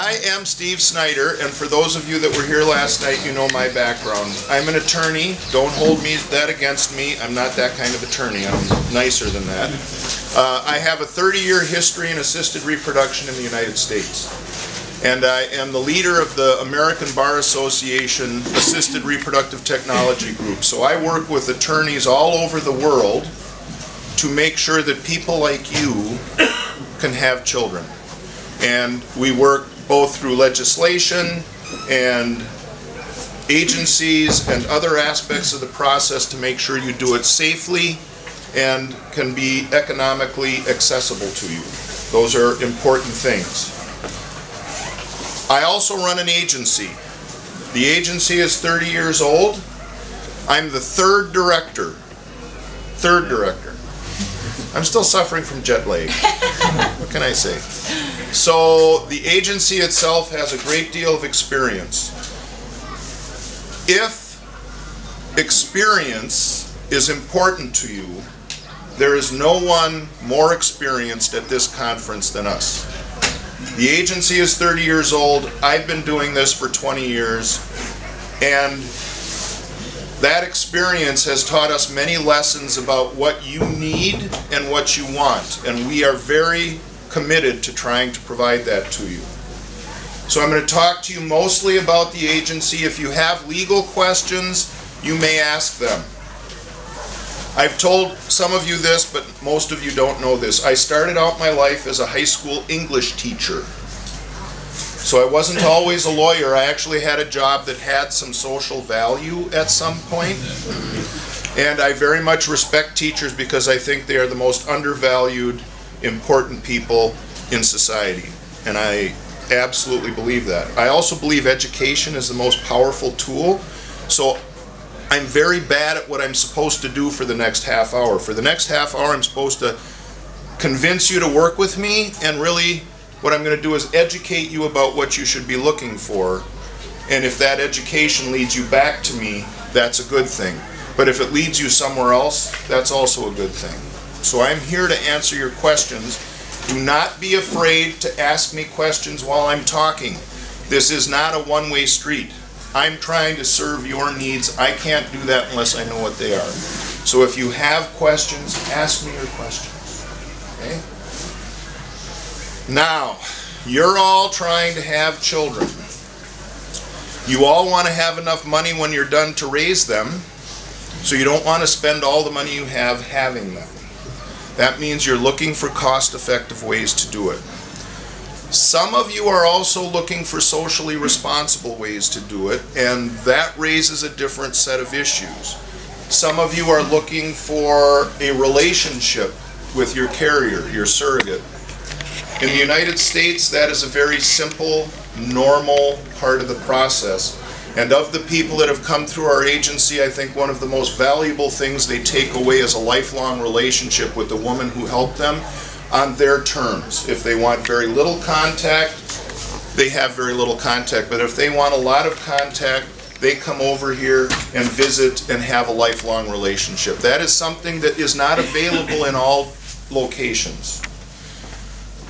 I am Steve Snyder, and for those of you that were here last night, you know my background. I'm an attorney. Don't hold that against me. I'm not that kind of attorney. I'm nicer than that. I have a 30-year history in assisted reproduction in the United States. And I am the leader of the American Bar Association Assisted Reproductive Technology Group. So I work with attorneys all over the world to make sure that people like you can have children. And we work both through legislation and agencies and other aspects of the process to make sure you do it safely and can be economically accessible to you. Those are important things. I also run an agency. The agency is 30 years old. I'm the third director. I'm still suffering from jet lag. What can I say? So the agency itself has a great deal of experience. If experience is important to you, there is no one more experienced at this conference than us. The agency is 30 years old. I've been doing this for 20 years, and that experience has taught us many lessons about what you need and what you want, and we are very committed to trying to provide that to you. So I'm going to talk to you mostly about the agency. If you have legal questions, you may ask them. I've told some of you this, but most of you don't know this. I started out my life as a high school English teacher. So I wasn't always a lawyer. I actually had a job that had some social value at some point. And I very much respect teachers because I think they are the most undervalued, important people in society. And I absolutely believe that. I also believe education is the most powerful tool. So I'm very bad at what I'm supposed to do for the next half hour. For the next half hour, I'm supposed to convince you to work with me, and really what I'm going to do is educate you about what you should be looking for. And if that education leads you back to me, that's a good thing. But if it leads you somewhere else, that's also a good thing. So I'm here to answer your questions. Do not be afraid to ask me questions while I'm talking. This is not a one-way street. I'm trying to serve your needs. I can't do that unless I know what they are. So if you have questions, ask me your questions. Okay? Now, you're all trying to have children. You all want to have enough money when you're done to raise them, so you don't want to spend all the money you have having them. That means you're looking for cost-effective ways to do it. Some of you are also looking for socially responsible ways to do it, and that raises a different set of issues. Some of you are looking for a relationship with your carrier, your surrogate. In the United States, that is a very simple, normal part of the process. And of the people that have come through our agency, I think one of the most valuable things they take away is a lifelong relationship with the woman who helped them on their terms. If they want very little contact, they have very little contact. But if they want a lot of contact, they come over here and visit and have a lifelong relationship. That is something that is not available in all locations.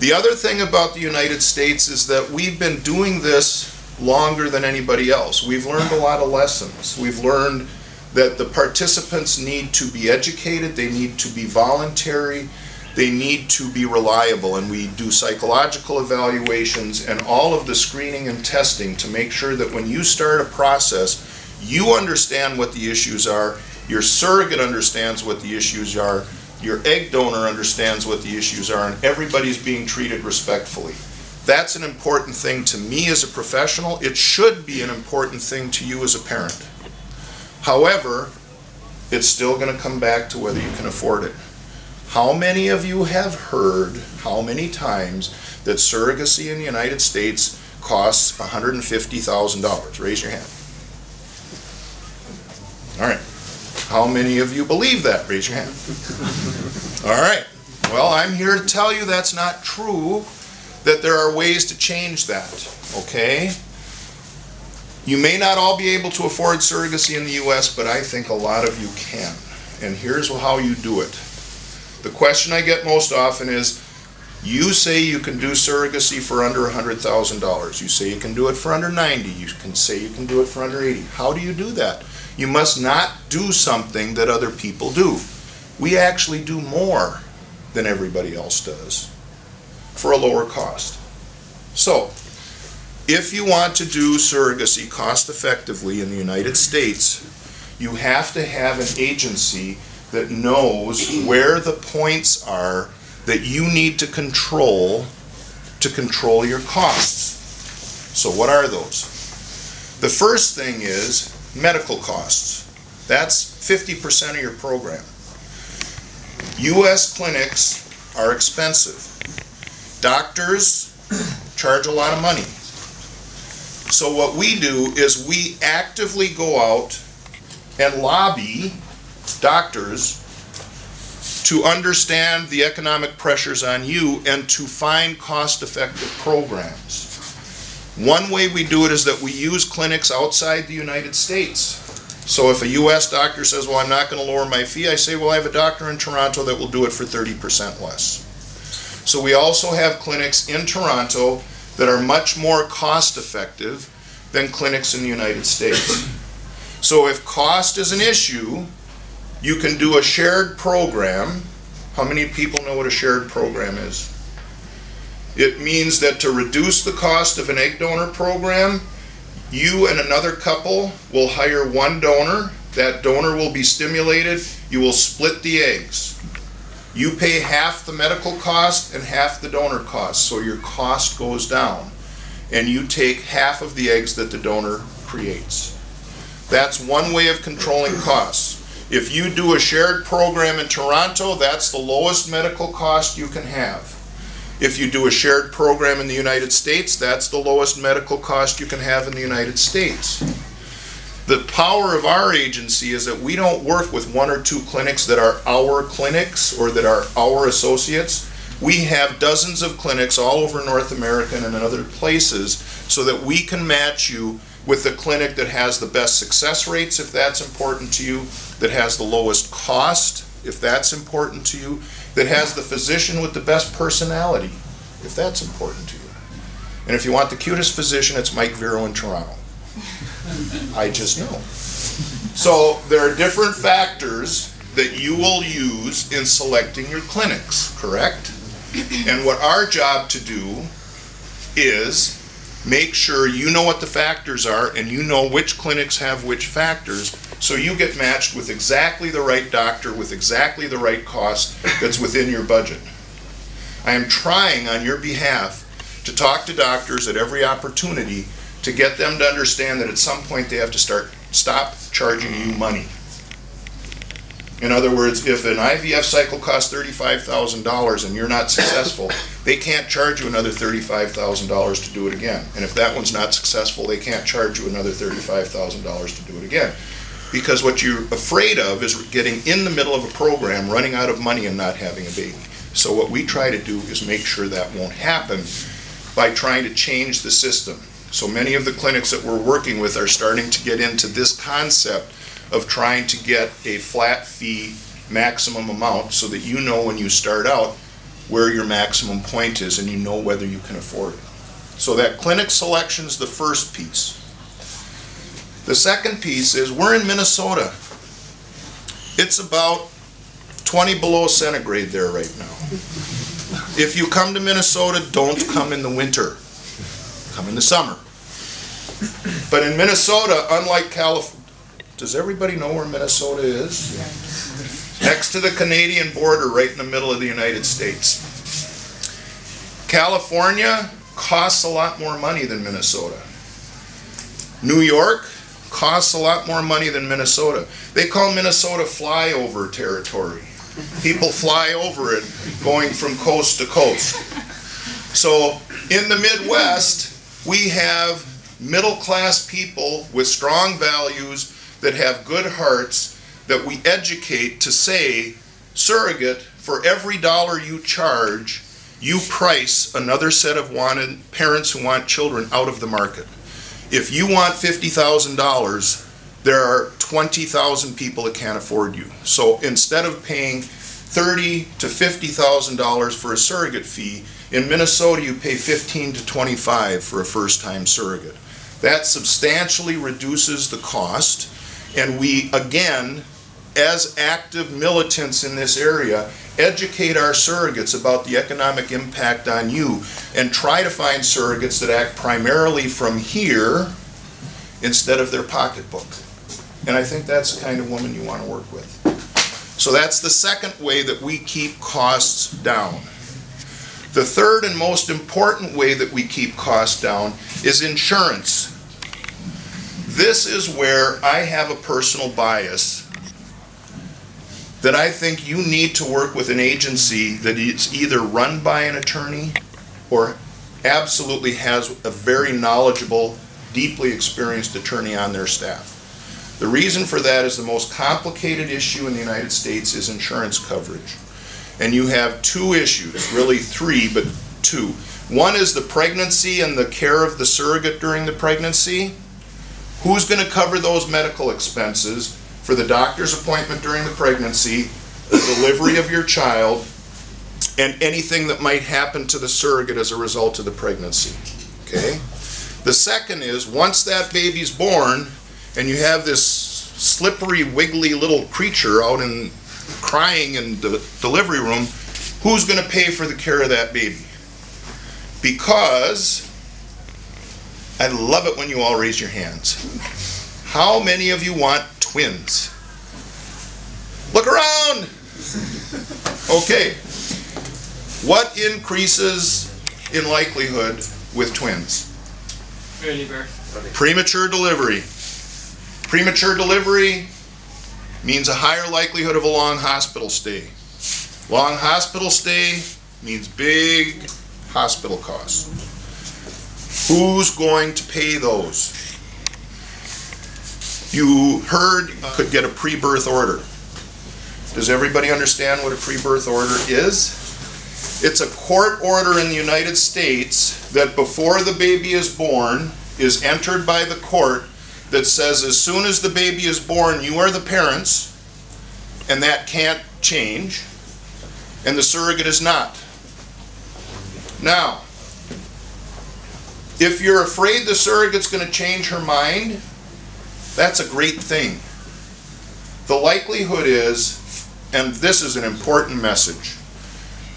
The other thing about the United States is that we've been doing this longer than anybody else. We've learned a lot of lessons. We've learned that the participants need to be educated, they need to be voluntary, they need to be reliable, and we do psychological evaluations and all of the screening and testing to make sure that when you start a process, you understand what the issues are, your surrogate understands what the issues are, your egg donor understands what the issues are, and everybody's being treated respectfully. That's an important thing to me as a professional. It should be an important thing to you as a parent. However, it's still going to come back to whether you can afford it. How many of you have heard how many times that surrogacy in the United States costs $150,000? Raise your hand. All right. How many of you believe that? Raise your hand. All right. Well, I'm here to tell you that's not true, that there are ways to change that, okay? You may not all be able to afford surrogacy in the U.S., but I think a lot of you can. And here's how you do it. The question I get most often is, You say you can do surrogacy for under $100,000. You say you can do it for under 90. You can say you can do it for under 80. How do you do that? You must not do something that other people do. We actually do more than everybody else does for a lower cost. So, if you want to do surrogacy cost effectively in the United States, you have to have an agency that knows where the points are that you need to control your costs. So what are those? The first thing is medical costs. That's 50% of your program. U.S. clinics are expensive. Doctors charge a lot of money. So what we do is we actively go out and lobby doctors to understand the economic pressures on you and to find cost-effective programs. One way we do it is that we use clinics outside the United States. So if a U.S. doctor says, well, I'm not going to lower my fee, I say, well, I have a doctor in Toronto that will do it for 30% less. So we also have clinics in Toronto that are much more cost-effective than clinics in the United States. So if cost is an issue, you can do a shared program. How many people know what a shared program is? It means that to reduce the cost of an egg donor program, you and another couple will hire one donor. That donor will be stimulated. You will split the eggs. You pay half the medical cost and half the donor cost, so your cost goes down. And you take half of the eggs that the donor creates. That's one way of controlling costs. If you do a shared program in Toronto, that's the lowest medical cost you can have. If you do a shared program in the United States, that's the lowest medical cost you can have in the United States. The power of our agency is that we don't work with one or two clinics that are our clinics or that are our associates. We have dozens of clinics all over North America and in other places so that we can match you with the clinic that has the best success rates, if that's important to you, that has the lowest cost, if that's important to you, that has the physician with the best personality, if that's important to you. And if you want the cutest physician, it's Mike Vero in Toronto. I just know. So there are different factors that you will use in selecting your clinics, correct? And what our job to do is make sure you know what the factors are and you know which clinics have which factors, so you get matched with exactly the right doctor with exactly the right cost that's within your budget. I am trying on your behalf to talk to doctors at every opportunity to get them to understand that at some point they have to stop charging you money. In other words, if an IVF cycle costs $35,000 and you're not successful, they can't charge you another $35,000 to do it again. And if that one's not successful, they can't charge you another $35,000 to do it again. Because what you're afraid of is getting in the middle of a program, running out of money and not having a baby. So what we try to do is make sure that won't happen by trying to change the system. So many of the clinics that we're working with are starting to get into this concept of trying to get a flat fee maximum amount so that you know when you start out where your maximum point is and you know whether you can afford it. So that clinic selection is the first piece. The second piece is we're in Minnesota. It's about 20 below centigrade there right now. If you come to Minnesota, don't come in the winter. Come in the summer. But in Minnesota, unlike California, does everybody know where Minnesota is? Yeah. Next to the Canadian border, right in the middle of the United States. California costs a lot more money than Minnesota. New York costs a lot more money than Minnesota. They call Minnesota flyover territory. People fly over it going from coast to coast. So in the Midwest, we have middle-class people with strong values that have good hearts that we educate to say, surrogate, for every dollar you charge, you price another set of parents who want children out of the market. If you want $50,000, there are 20,000 people that can't afford you. So instead of paying $30,000 to $50,000 for a surrogate fee. In Minnesota, you pay $15,000 to $25,000 for a first-time surrogate. That substantially reduces the cost, and we, again, as active militants in this area, educate our surrogates about the economic impact on you and try to find surrogates that act primarily from here instead of their pocketbook. And I think that's the kind of woman you want to work with. So that's the second way that we keep costs down. The third and most important way that we keep costs down is insurance. This is where I have a personal bias that I think you need to work with an agency that is either run by an attorney or absolutely has a very knowledgeable, deeply experienced attorney on their staff. The reason for that is the most complicated issue in the United States is insurance coverage. And you have two issues, really three, but two. One is the pregnancy and the care of the surrogate during the pregnancy. Who's going to cover those medical expenses for the doctor's appointment during the pregnancy, the delivery of your child, and anything that might happen to the surrogate as a result of the pregnancy? Okay? The second is, once that baby's born, and you have this slippery, wiggly little creature out and crying in the delivery room, who's going to pay for the care of that baby? Because, I love it when you all raise your hands. How many of you want twins? Look around! Okay. What increases in likelihood with twins? Early birth. Premature delivery. Premature delivery means a higher likelihood of a long hospital stay. Long hospital stay means big hospital costs. Who's going to pay those? You heard could get a pre-birth order. Does everybody understand what a pre-birth order is? It's a court order in the United States that before the baby is born is entered by the court that says as soon as the baby is born, you are the parents, and that can't change, and the surrogate is not. Now, if you're afraid the surrogate's going to change her mind, that's a great thing. The likelihood is, and this is an important message,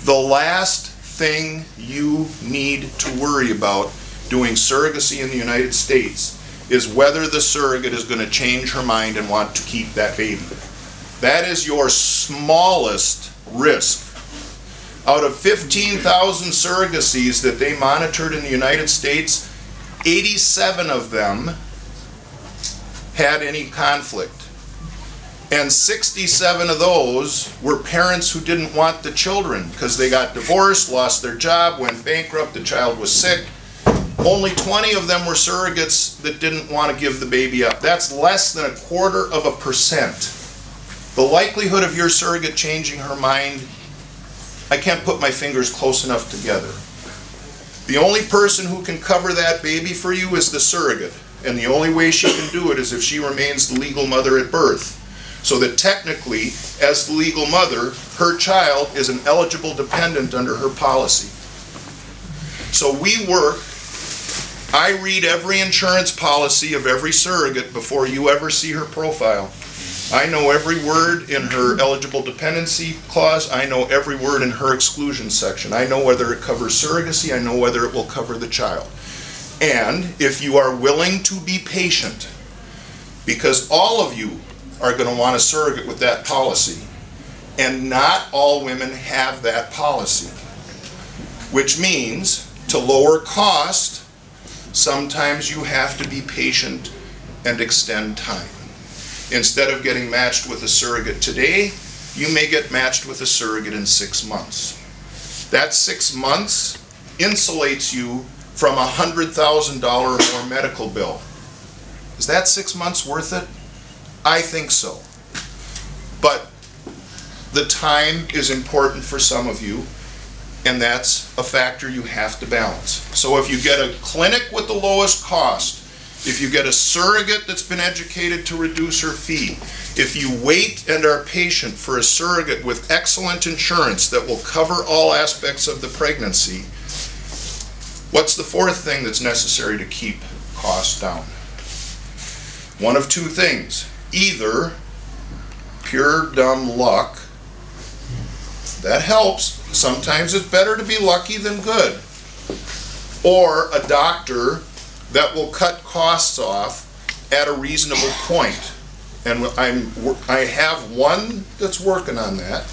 the last thing you need to worry about doing surrogacy in the United States is whether the surrogate is going to change her mind and want to keep that baby. That is your smallest risk. Out of 15,000 surrogacies that they monitored in the United States, 87 of them had any conflict. And 67 of those were parents who didn't want the children because they got divorced, lost their job, went bankrupt, the child was sick. Only 20 of them were surrogates that didn't want to give the baby up. That's less than 0.25%. The likelihood of your surrogate changing her mind, I can't put my fingers close enough together. The only person who can cover that baby for you is the surrogate. And the only way she can do it is if she remains the legal mother at birth. So that technically, as the legal mother, her child is an eligible dependent under her policy. So we work, I read every insurance policy of every surrogate before you ever see her profile. I know every word in her eligible dependency clause. I know every word in her exclusion section. I know whether it covers surrogacy. I know whether it will cover the child. And if you are willing to be patient, because all of you are going to want a surrogate with that policy, and not all women have that policy, which means to lower cost, sometimes you have to be patient and extend time. Instead of getting matched with a surrogate today, you may get matched with a surrogate in 6 months. That 6 months insulates you from a $100,000 or more medical bill. Is that 6 months worth it? I think so. But the time is important for some of you, and that's a factor you have to balance. So if you get a clinic with the lowest cost if you get a surrogate that's been educated to reduce her fee, if you wait and are patient for a surrogate with excellent insurance that will cover all aspects of the pregnancy, what's the fourth thing that's necessary to keep costs down? One of two things. Either pure dumb luck, that helps. Sometimes it's better to be lucky than good. Or a doctor that will cut costs off at a reasonable point. And I have one that's working on that,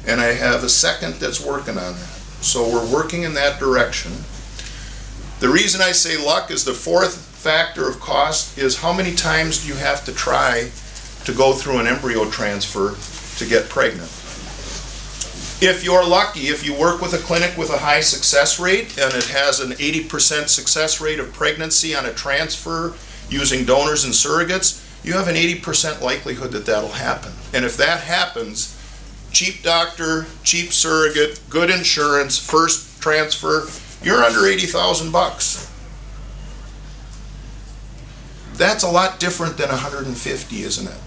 and I have a second that's working on that. So we're working in that direction. The reason I say luck is the fourth factor of cost is how many times do you have to try to go through an embryo transfer to get pregnant. If you're lucky, if you work with a clinic with a high success rate and it has an 80% success rate of pregnancy on a transfer using donors and surrogates, you have an 80% likelihood that that'll happen. And if that happens, cheap doctor, cheap surrogate, good insurance, first transfer, you're under 80,000 bucks. That's a lot different than 150, isn't it?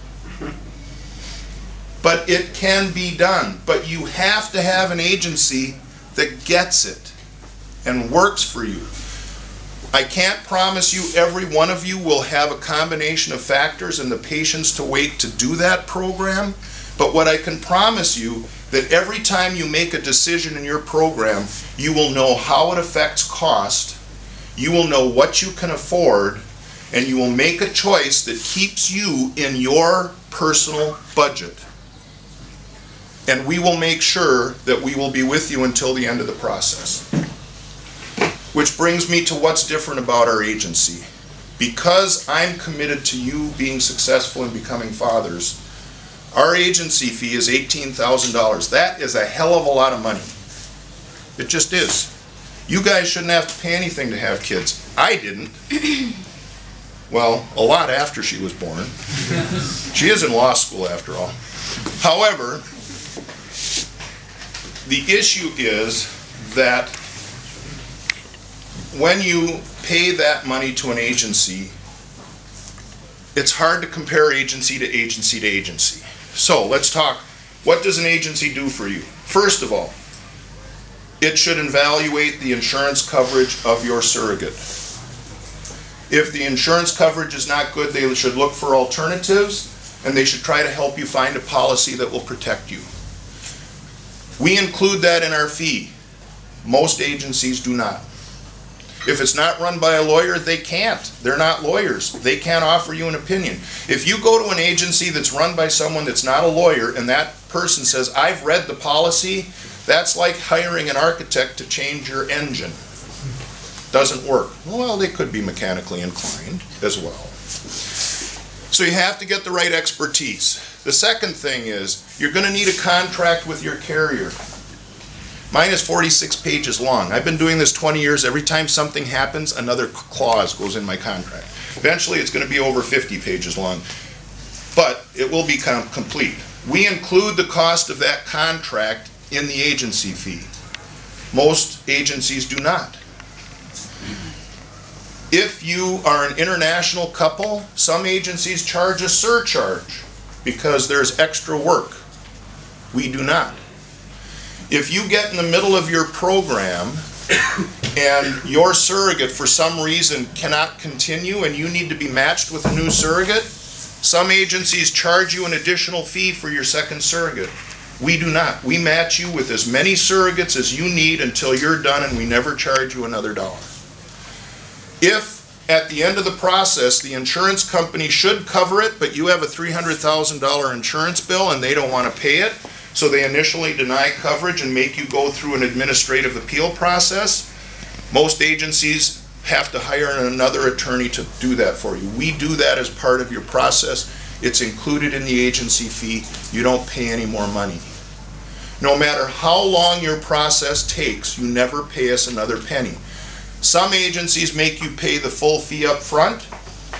But it can be done. But you have to have an agency that gets it and works for you. I can't promise you every one of you will have a combination of factors and the patience to wait to do that program. But what I can promise you, that every time you make a decision in your program, you will know how it affects cost, you will know what you can afford, and you will make a choice that keeps you in your personal budget. And we will make sure that we will be with you until the end of the process. Which brings me to what's different about our agency. Because I'm committed to you being successful in becoming fathers, our agency fee is $18,000. That is a hell of a lot of money. It just is. You guys shouldn't have to pay anything to have kids. I didn't. Well, a lot after she was born. She is in law school after all. However, the issue is that when you pay that money to an agency, it's hard to compare agency to agency to agency. So let's talk, what does an agency do for you? First of all, it should evaluate the insurance coverage of your surrogate. If the insurance coverage is not good, they should look for alternatives, and they should try to help you find a policy that will protect you. We include that in our fee. Most agencies do not. If it's not run by a lawyer, they can't. They're not lawyers. They can't offer you an opinion. If you go to an agency that's run by someone that's not a lawyer and that person says, I've read the policy, that's like hiring an architect to change your engine. Doesn't work. Well, they could be mechanically inclined as well. So you have to get the right expertise. The second thing is, you're going to need a contract with your carrier. Mine is 46 pages long. I've been doing this 20 years. Every time something happens, another clause goes in my contract. Eventually, it's going to be over 50 pages long. But it will become complete. We include the cost of that contract in the agency fee. Most agencies do not. If you are an international couple, some agencies charge a surcharge because there's extra work. We do not. If you get in the middle of your program and your surrogate for some reason cannot continue and you need to be matched with a new surrogate, some agencies charge you an additional fee for your second surrogate. We do not. We match you with as many surrogates as you need until you're done, and we never charge you another dollar. If at the end of the process the insurance company should cover it, but you have a $300,000 insurance bill and they don't want to pay it, so they initially deny coverage and make you go through an administrative appeal process, most agencies have to hire another attorney to do that for you. We do that as part of your process. It's included in the agency fee. You don't pay any more money. No matter how long your process takes, you never pay us another penny. Some agencies make you pay the full fee up front.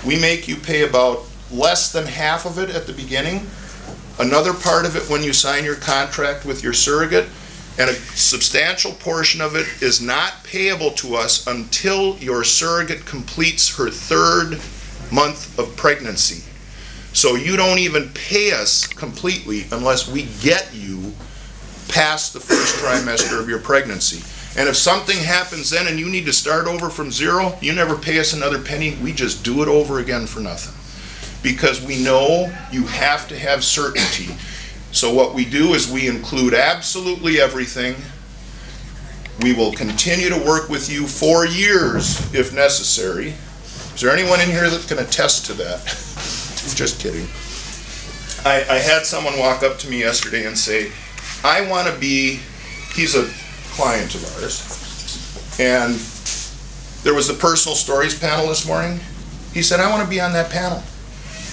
We make you pay about less than half of it at the beginning, another part of it when you sign your contract with your surrogate, and a substantial portion of it is not payable to us until your surrogate completes her third month of pregnancy. So you don't even pay us completely unless we get you past the first trimester of your pregnancy. And if something happens then and you need to start over from zero, you never pay us another penny. We just do it over again for nothing. Because we know you have to have certainty. So what we do is we include absolutely everything. We will continue to work with you for years if necessary. Is there anyone in here that can attest to that? Just kidding. I had someone walk up to me yesterday and say, I want to be, he's a client of ours, and there was the personal stories panel this morning. He said, I want to be on that panel.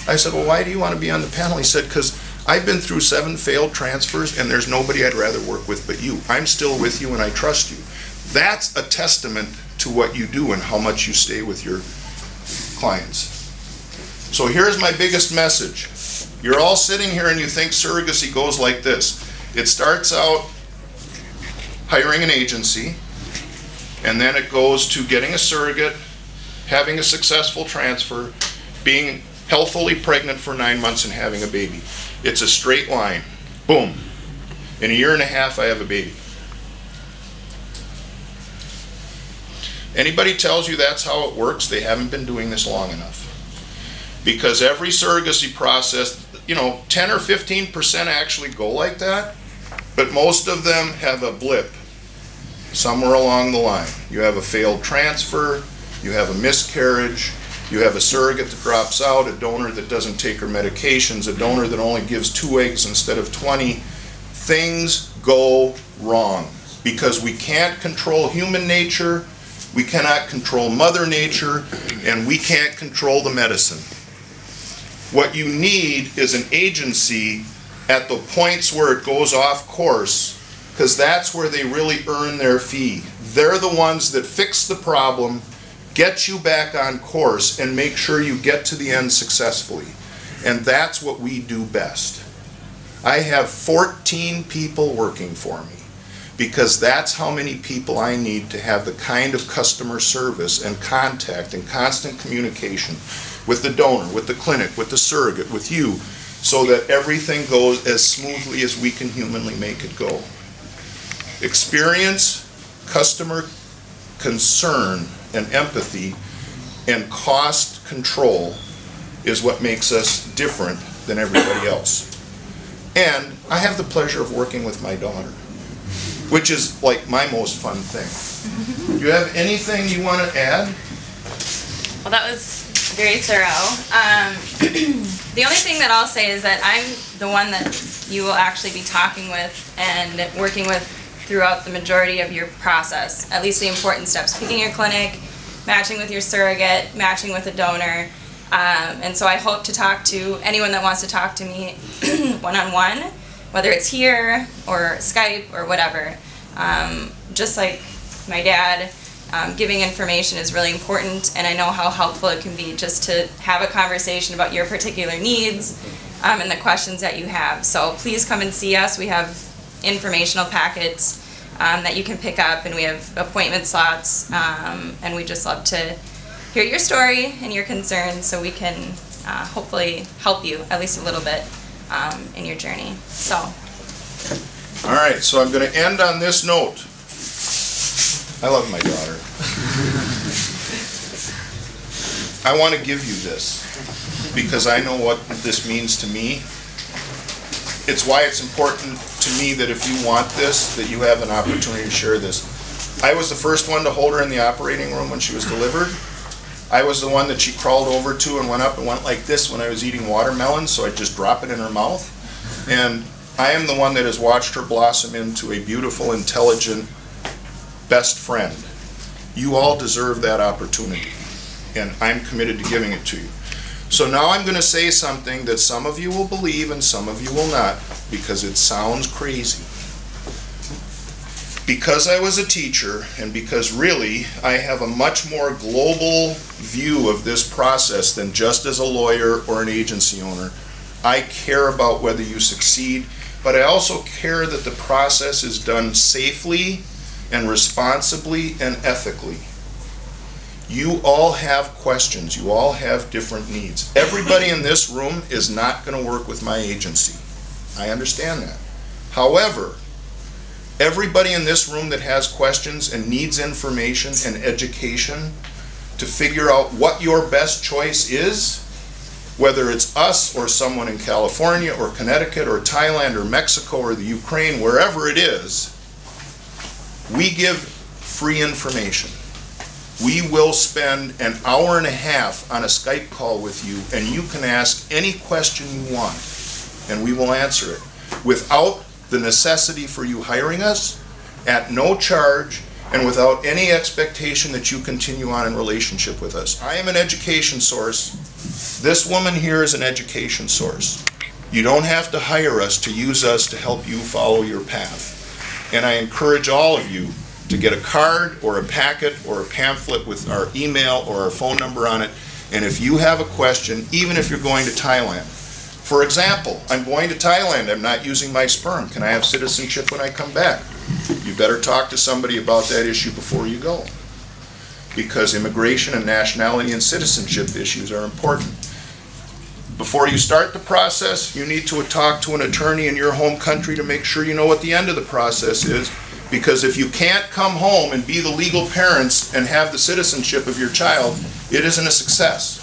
I said, well, why do you want to be on the panel? He said, because I've been through 7 failed transfers and there's nobody I'd rather work with but you. I'm still with you and I trust you. That's a testament to what you do and how much you stay with your clients. So here's my biggest message. You're all sitting here and you think surrogacy goes like this. It starts out hiring an agency, and then it goes to getting a surrogate, having a successful transfer, being healthily pregnant for 9 months and having a baby. It's a straight line. Boom. In a year and a half, I have a baby. Anybody tells you that's how it works, they haven't been doing this long enough. Because every surrogacy process, you know, 10 or 15% actually go like that, but most of them have a blip somewhere along the line. You have a failed transfer, you have a miscarriage, you have a surrogate that drops out, a donor that doesn't take her medications, a donor that only gives 2 eggs instead of 20. Things go wrong because we can't control human nature, we cannot control Mother Nature, and we can't control the medicine. What you need is an agency at the points where it goes off course, because that's where they really earn their fee. They're the ones that fix the problem, get you back on course, and make sure you get to the end successfully. And that's what we do best. I have 14 people working for me, because that's how many people I need to have the kind of customer service and contact and constant communication with the donor, with the clinic, with the surrogate, with you, so that everything goes as smoothly as we can humanly make it go. Experience, customer concern, and empathy, and cost control is what makes us different than everybody else. And I have the pleasure of working with my daughter, which is like my most fun thing. Do you have anything you want to add? Well, that was very thorough. The only thing that I'll say is that I'm the one that you will actually be talking with and working with throughout the majority of your process, at least the important steps: picking your clinic, matching with your surrogate, matching with a donor. And so I hope to talk to anyone that wants to talk to me one-on-one, whether it's here or Skype or whatever. Just like my dad, giving information is really important, and I know how helpful it can be just to have a conversation about your particular needs and the questions that you have. So please come and see us. We have informational packets that you can pick up, and we have appointment slots, and we just love to hear your story and your concerns so we can hopefully help you at least a little bit in your journey. So. All right, so I'm going to end on this note. I love my daughter. I want to give you this because I know what this means to me. It's why it's important to me that if you want this, that you have an opportunity to share this. I was the first one to hold her in the operating room when she was delivered. I was the one that she crawled over to and went up and went like this when I was eating watermelon, so I'd just drop it in her mouth. And I am the one that has watched her blossom into a beautiful, intelligent, best friend. You all deserve that opportunity, and I'm committed to giving it to you. So now I'm going to say something that some of you will believe and some of you will not, because it sounds crazy. Because I was a teacher, and because really I have a much more global view of this process than just as a lawyer or an agency owner, I care about whether you succeed, but I also care that the process is done safely and responsibly and ethically. You all have questions. You all have different needs. Everybody in this room is not going to work with my agency. I understand that. However, everybody in this room that has questions and needs information and education to figure out what your best choice is, whether it's us or someone in California or Connecticut or Thailand or Mexico or the Ukraine, wherever it is, we give free information. We will spend an hour and a half on a Skype call with you, and you can ask any question you want, and we will answer it without the necessity for you hiring us, at no charge, and without any expectation that you continue on in relationship with us. I am an education source. This woman here is an education source. You don't have to hire us to use us to help you follow your path. And I encourage all of you to get a card or a packet or a pamphlet with our email or our phone number on it. And if you have a question, even if you're going to Thailand, for example, I'm going to Thailand, I'm not using my sperm. Can I have citizenship when I come back? You better talk to somebody about that issue before you go, because immigration and nationality and citizenship issues are important. Before you start the process, you need to talk to an attorney in your home country to make sure you know what the end of the process is, because if you can't come home and be the legal parents and have the citizenship of your child, it isn't a success.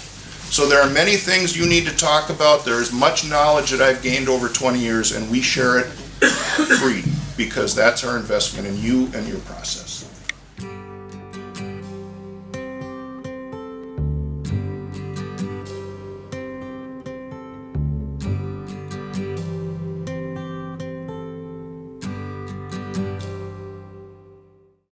So there are many things you need to talk about. There is much knowledge that I've gained over 20 years, and we share it free, because that's our investment in you and your process.